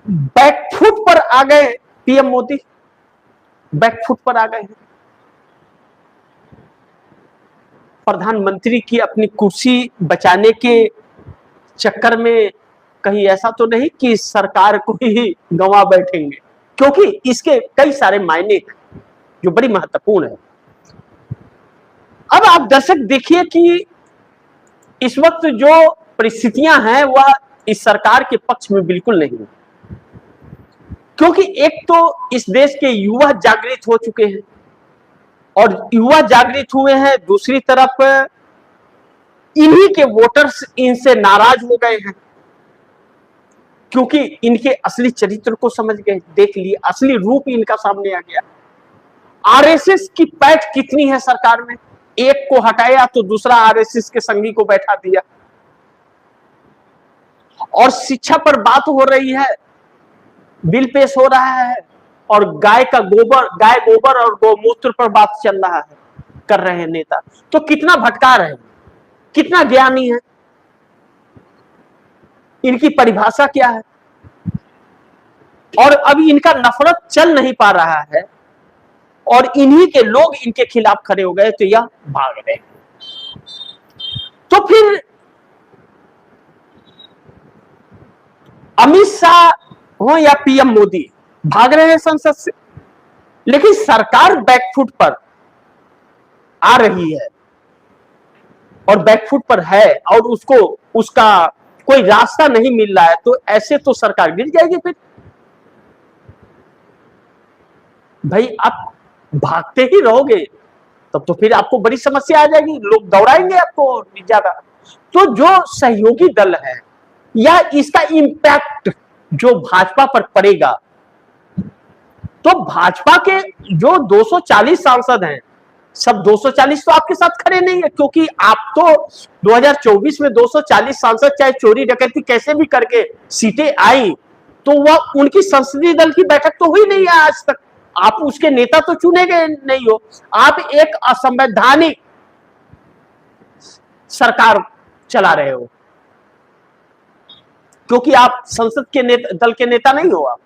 Back foot पर आ गए PM Modi, back foot पर आ गए हैं। प्रधानमंत्री की अपनी कुर्सी बचाने के चक्कर में कहीं ऐसा तो नहीं कि सरकार को ही गंवा बैठेंगे, क्योंकि इसके कई सारे मायने जो बड़ी महत्वपूर्ण है। अब आप दर्शक देखिए कि इस वक्त जो परिस्थितियां हैं वह इस सरकार के पक्ष में बिल्कुल नहीं है, क्योंकि एक तो इस देश के युवा जागृत हो चुके हैं और युवा जागृत हुए हैं, दूसरी तरफ इन्हीं के वोटर्स इनसे नाराज हो गए हैं, क्योंकि इनके असली चरित्र को समझ गए, देख लिए, असली रूप इनका सामने आ गया। आरएसएस की पैठ कितनी है सरकार में, एक को हटाया तो दूसरा आरएसएस के संगी को बैठा दिया। और शिक्षा पर बात हो रही है, बिल पेश हो रहा है और गाय गोबर और गौमूत्र पर बात चल रहा है, कर रहे हैं नेता। तो कितना भटका रहे हैं, कितना ज्ञानी है, इनकी परिभाषा क्या है। और अभी इनका नफरत चल नहीं पा रहा है और इन्हीं के लोग इनके खिलाफ खड़े हो गए तो यह भाग रहे। तो फिर अमित शाह हो या पीएम मोदी भाग रहे हैं संसद से, लेकिन सरकार बैकफुट पर आ रही है और बैकफुट पर है और उसको उसका कोई रास्ता नहीं मिल रहा है, तो ऐसे तो सरकार गिर जाएगी। फिर भाई आप भागते ही रहोगे तब तो फिर आपको बड़ी समस्या आ जाएगी, लोग दौड़ाएंगे आपको ज्यादा। तो जो सहयोगी दल है या इसका इंपैक्ट जो भाजपा पर पड़ेगा, तो भाजपा के जो 240 सांसद हैं, सब 240 तो आपके साथ खड़े नहीं है, क्योंकि आप तो 2024 में 240 सांसद चाहे चोरी डकैती कैसे भी करके सीटें आई, तो वह उनकी संसदीय दल की बैठक तो हुई नहीं है आज तक। आप उसके नेता तो चुने गए नहीं हो, आप एक असंवैधानिक सरकार चला रहे हो, क्योंकि आप संसद के दल के नेता नहीं हो। आप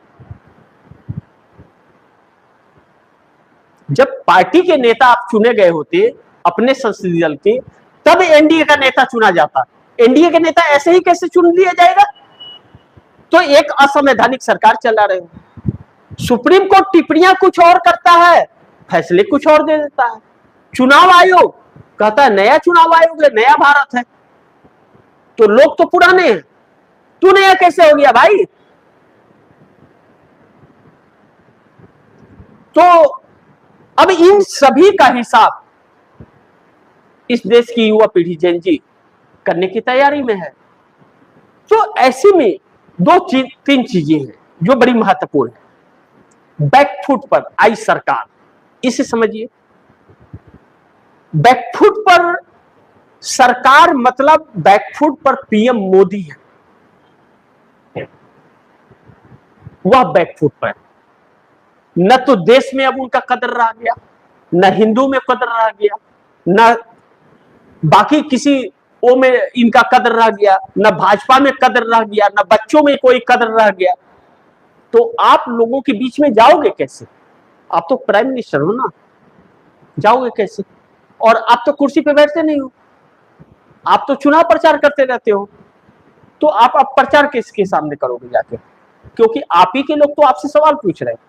जब पार्टी के नेता आप चुने गए होते अपने संसदीय दल के, तब एनडीए का नेता चुना जाता। एनडीए के नेता ऐसे ही कैसे चुन लिया जाएगा? तो एक असंवैधानिक सरकार चला रहे हो। सुप्रीम कोर्ट टिप्पणियां कुछ और करता है, फैसले कुछ और दे देता है। चुनाव आयोग कहता है नया चुनाव आयोग है, नया भारत है, तो लोग तो पुराने हैं, तू नया कैसे हो गया भाई? तो अब इन सभी का हिसाब इस देश की युवा पीढ़ी जेन जी करने की तैयारी में है। तो ऐसे में तीन चीजें हैं जो बड़ी महत्वपूर्ण है। बैकफुट पर आई सरकार, इसे समझिए। बैकफुट पर सरकार मतलब बैकफुट पर पीएम मोदी है, वह बैकफुट पर। न तो देश में अब उनका कदर रह गया, न हिंदू में कदर रह गया, न बाकी किसी ओ में इनका कदर रह गया, न भाजपा में कदर रह गया, न बच्चों में कोई कदर रह गया। तो आप लोगों के बीच में जाओगे कैसे? आप तो प्राइम मिनिस्टर हो ना, जाओगे कैसे? और आप तो कुर्सी पे बैठते नहीं हो, आप तो चुनाव प्रचार करते रहते हो, तो आप प्रचार किसके सामने करोगे जाके? क्योंकि आप ही के लोग तो आपसे सवाल पूछ रहे हैं।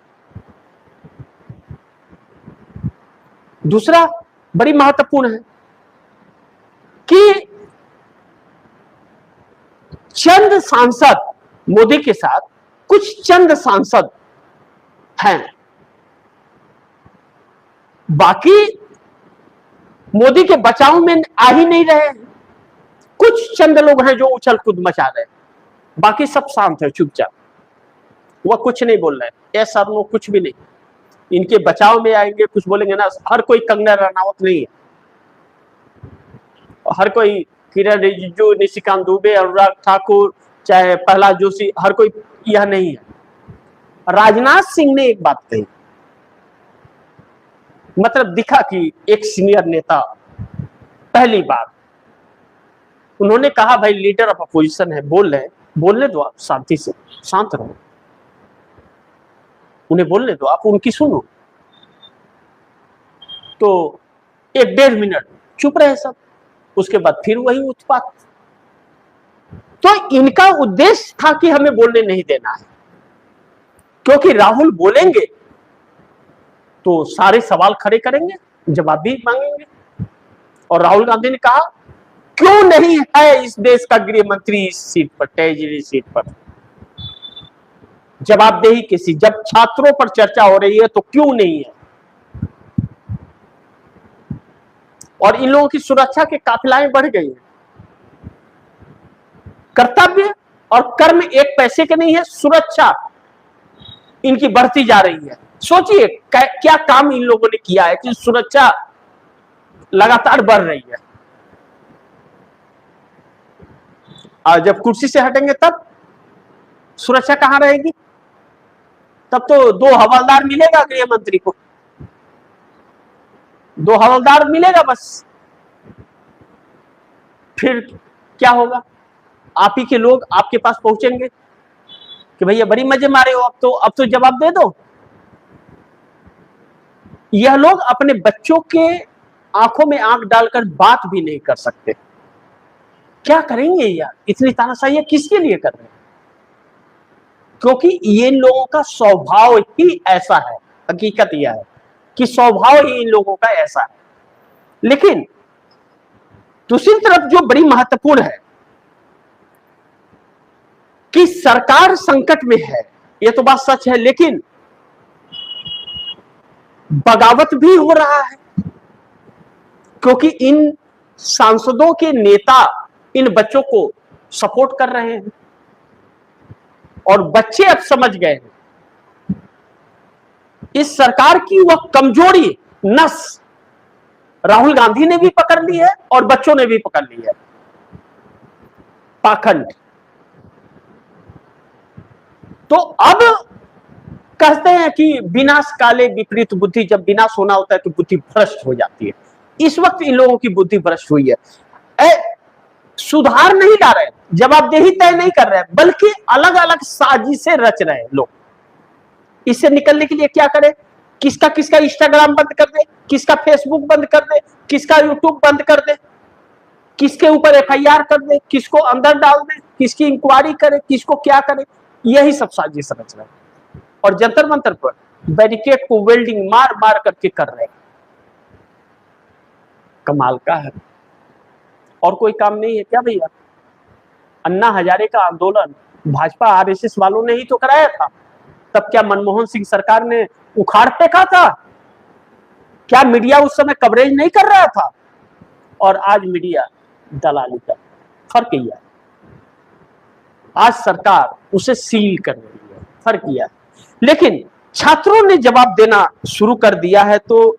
दूसरा बड़ी महत्वपूर्ण है कि चंद सांसद मोदी के साथ, कुछ चंद सांसद हैं, बाकी मोदी के बचाव में आ ही नहीं रहे। कुछ चंद लोग हैं जो उछल कूद मचा रहे हैं, बाकी सब शांत है, चुपचाप, वह कुछ नहीं बोल रहे, ऐसा कुछ भी नहीं। इनके बचाव में आएंगे, कुछ बोलेंगे ना, हर कोई कंगना रनावत नहीं है, हर कोई किरण रिजिजू, निशिकांत दुबे, अनुराग ठाकुर, चाहे प्रहलाद जोशी, हर कोई यह नहीं है। राजनाथ सिंह ने एक बात कही, मतलब दिखा कि एक सीनियर नेता, पहली बार उन्होंने कहा भाई लीडर ऑफ अपोजिशन है, बोल रहे, बोलने दो, आप शांति से शांत रहो। उन्हें बोलने दो, आप उनकी सुनो। तो 1-1.5 मिनट चुप रहे सब, उसके बाद फिर वही उत्पात। तो इनका उद्देश्य था कि हमें बोलने नहीं देना है, क्योंकि राहुल बोलेंगे तो सारे सवाल खड़े करेंगे, जवाब भी मांगेंगे। और राहुल गांधी ने कहा, क्यों नहीं है इस देश का गृह मंत्री इस सीट पर, ट्रेजरी सीट पर? जवाबदेही किसी, जब छात्रों पर चर्चा हो रही है तो क्यों नहीं है? और इन लोगों की सुरक्षा के काफिलाएं बढ़ गई हैं। कर्तव्य और कर्म एक पैसे के नहीं है, सुरक्षा इनकी बढ़ती जा रही है। सोचिए क्या काम इन लोगों ने किया है कि सुरक्षा लगातार बढ़ रही है। और जब कुर्सी से हटेंगे तब सुरक्षा कहां रहेगी? तब तो 2 हवलदार मिलेगा गृह मंत्री को, 2 हवलदार मिलेगा बस। फिर क्या होगा? आप ही के लोग आपके पास पहुंचेंगे कि भैया बड़ी मजे मारे हो, अब तो जवाब दे दो। यह लोग अपने बच्चों के आंखों में आंख डालकर बात भी नहीं कर सकते। क्या करेंगे यार? इतनी तानाशाही किसके लिए कर रहे हैं? क्योंकि ये लोगों का स्वभाव ही ऐसा है। हकीकत यह है कि स्वभाव ही इन लोगों का ऐसा है। लेकिन दूसरी तरफ जो बड़ी महत्वपूर्ण है कि सरकार संकट में है, यह तो बात सच है, लेकिन बगावत भी हो रहा है, क्योंकि इन सांसदों के नेता इन बच्चों को सपोर्ट कर रहे हैं। और बच्चे अब समझ गए हैं इस सरकार की वह कमजोरी नस राहुल गांधी ने भी पकड़ ली है और बच्चों ने भी पकड़ ली है, पाखंड। तो अब कहते हैं कि विनाश काले विपरीत बुद्धि, जब विनाश होना होता है तो बुद्धि भ्रष्ट हो जाती है। इस वक्त इन लोगों की बुद्धि भ्रष्ट हुई है। सुधार नहीं ला रहे, जवाबदेही तय नहीं कर रहे, बल्कि अलग अलग साजिशें रच रहे हैं लोग। इससे निकलने के लिए क्या करें? किसका किसका इंस्टाग्राम बंद कर दे, किसका फेसबुक बंद कर दे, किसका यूट्यूब बंद कर दे, किसके ऊपर FIR कर दे, किसको अंदर डाल दे, किसकी इंक्वायरी करे, किसको क्या करे, यही सब साजिश रच रहे हैं। और जंतर मंतर पर बैरिकेड को वेल्डिंग मार मार करके कर रहे हैं। कमाल का है। और कोई काम नहीं है क्या भैया? अन्ना हजारे का आंदोलन भाजपा RSS वालों ने ही तो कराया था। तब क्या मनमोहन सिंह सरकार ने उखाड़ फेंका था? क्या मीडिया उस समय कवरेज नहीं कर रहा था? और आज मीडिया दलाली कर, फर्क यह है। आज सरकार उसे सील कर रही है, फर्क यह है। लेकिन छात्रों ने जवाब देना शुरू कर दिया है, तो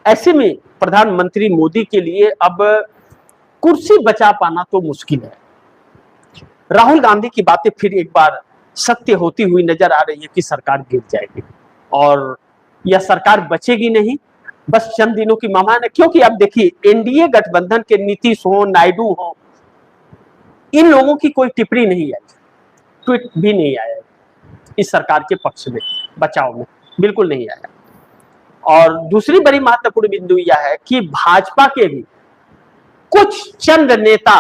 ऐसे में प्रधानमंत्री मोदी के लिए अब कुर्सी बचा पाना तो मुश्किल है। राहुल गांधी की बातें फिर एक बार सत्य होती हुई नजर आ रही है कि सरकार गिर जाएगी और यह सरकार बचेगी नहीं, बस चंद दिनों की मेहमान है। क्योंकि अब देखिए, NDA गठबंधन के नीतीश हो, नायडू हो, इन लोगों की कोई टिप्पणी नहीं आई, ट्वीट भी नहीं आया इस सरकार के पक्ष में, बचाव में, बिल्कुल नहीं आया। और दूसरी बड़ी महत्वपूर्ण बिंदु यह है कि भाजपा के भी कुछ चंद नेता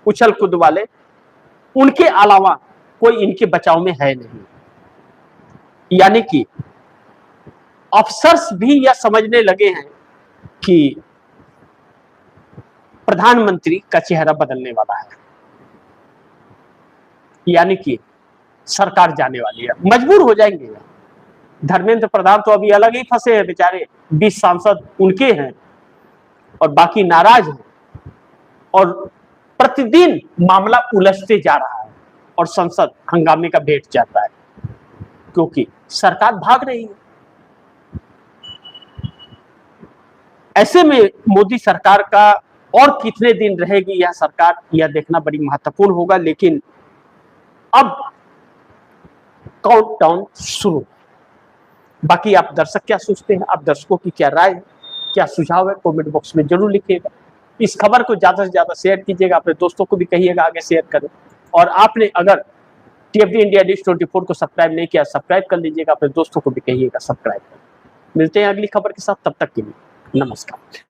उछल कूद वाले, उनके अलावा कोई इनके बचाव में है नहीं। यानी कि अफसर्स भी यह समझने लगे हैं कि प्रधानमंत्री का चेहरा बदलने वाला है, यानी कि सरकार जाने वाली है, मजबूर हो जाएंगे। धर्मेंद्र प्रधान तो अभी अलग ही फंसे हैं बेचारे, 20 सांसद उनके हैं और बाकी नाराज हैं, और प्रतिदिन मामला उलझते जा रहा है और संसद हंगामे का भेंट जाता है, क्योंकि सरकार भाग रही है। ऐसे में मोदी सरकार का और कितने दिन रहेगी यह सरकार, यह देखना बड़ी महत्वपूर्ण होगा। लेकिन अब काउंटडाउन शुरू। बाकी आप दर्शक क्या सोचते हैं, आप दर्शकों की क्या राय है, क्या सुझाव है, कमेंट बॉक्स में जरूर लिखिएगा। इस खबर को ज्यादा से ज्यादा शेयर कीजिएगा, अपने दोस्तों को भी कहिएगा आगे शेयर करें। और आपने अगर टीएफडी इंडिया न्यूज 24 को सब्सक्राइब नहीं किया, सब्सक्राइब कर लीजिएगा, अपने दोस्तों को भी कहिएगा सब्सक्राइब कर। मिलते हैं अगली खबर के साथ, तब तक के लिए नमस्कार।